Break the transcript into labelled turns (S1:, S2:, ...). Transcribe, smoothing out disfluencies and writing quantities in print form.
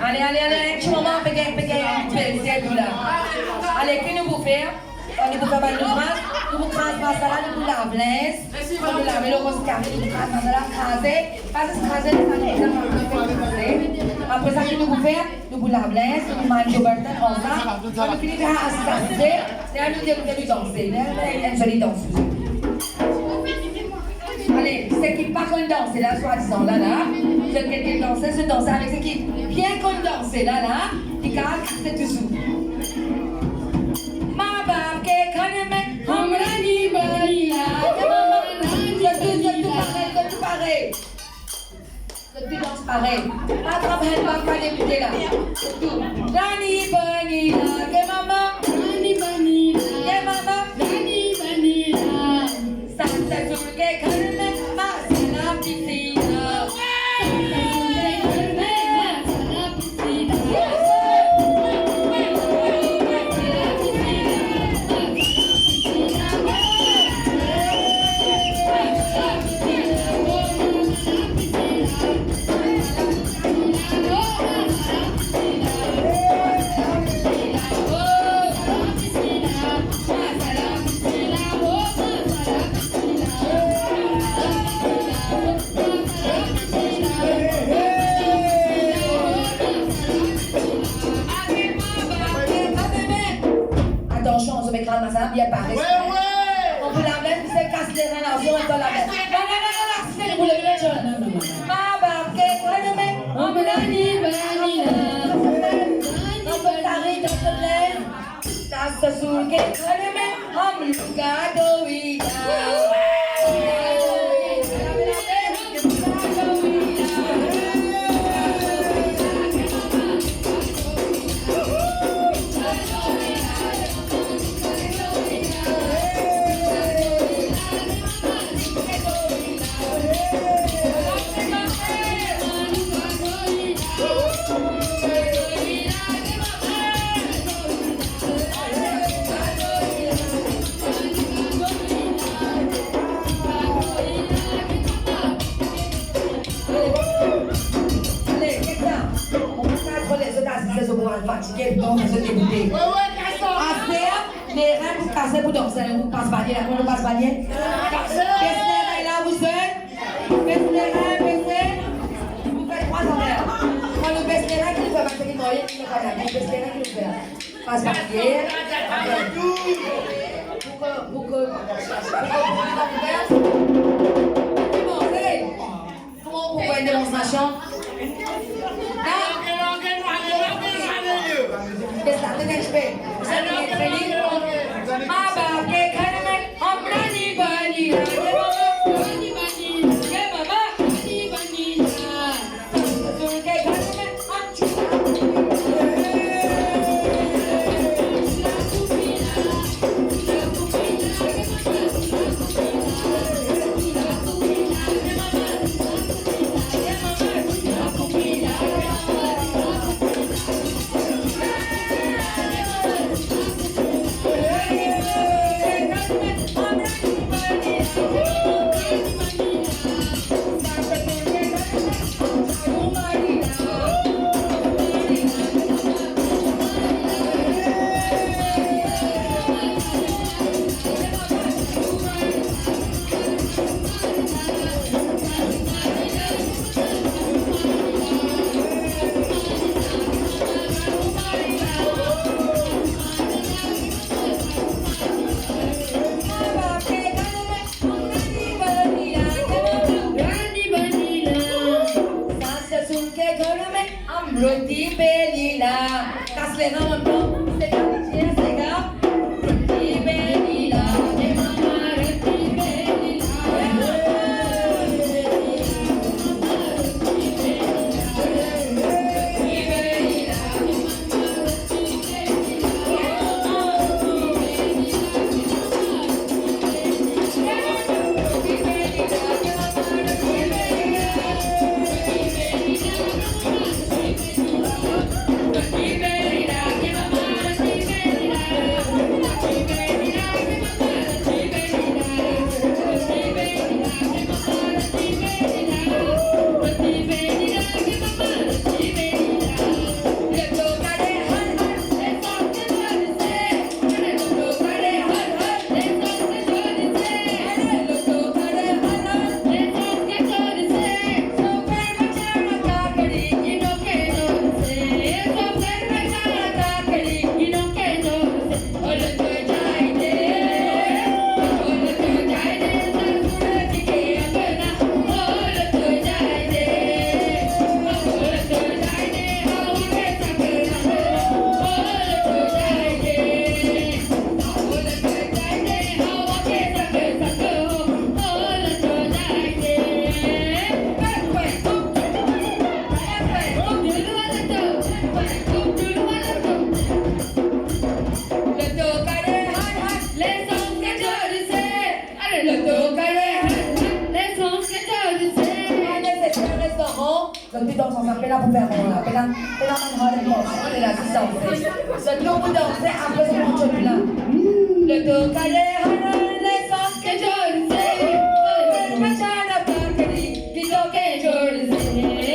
S1: Allez, allez, allez, tu m'en vas, péguer, c'est là. Allez, que nous vous faire? On vous faire nous crasse, nous vous crasse, masala, nous vous lave l'aise, nous vous lave le rose carré, nous vous crasse, masala, crasé, pas de craser, après ça, que nous vous faire? Nous vous lave l'aise, nous mangez au burton, on va, on finit par assister, et à nous dire que vous danser, une jolie danseuse. Allez, c'est qui pas qu'on danse, là, soi-disant, là, vous êtes quelqu'un danser, se danser avec ce qui bien qu'on danse, là, qui calme, c'est toujours. Ma barbe, qu'est-ce qu'on met, balila, c'est tout pareil. Tu danses pareil. Attrape-elle pas, pas débuter là. Rani Banila, que maman. Rani Banila, que maman. Rani Banila. Santa Surge Karne, Masala Piscina. Bien pareil. On vous la met, c'est casse les reins, on va la mettre. Non, c'est vous le jeune. Ma barbe, on me l'a dit, on peut t'arrêter dans ce lait. Ça se soule, on me le gâteau, oui. Fatigué, donc vous êtes dégoûté. Assez, les reins vous cassez pour danser, vous passe palier, là, vous passe palier. Baissez les reins là, vous êtes. Baissez les reins, baissez. Vous faites 3 envers. Quand vous baissez les reins, qui nous fait passer les moyens, qui nous fait la vie, baissez les reins, qui nous fait. Passe palier. Pour que. Comment vous voyez une démonstration? Ma barbe, on brani bani, bani bani, que maman, bani bani, Roti Belila, casse-les dans le temps, c'est pitié, c'est gars. Roti Belila, et maman, Roti Belila. Give Donc tu danses ensemble, là pour faire mon là. Là, on a le boss. On est là, tout danser. Donc nous vous dansez, après c'est mon job là. Le dos calé, les sons que je le sais. Le machin à part que dit, dis donc que je le sais.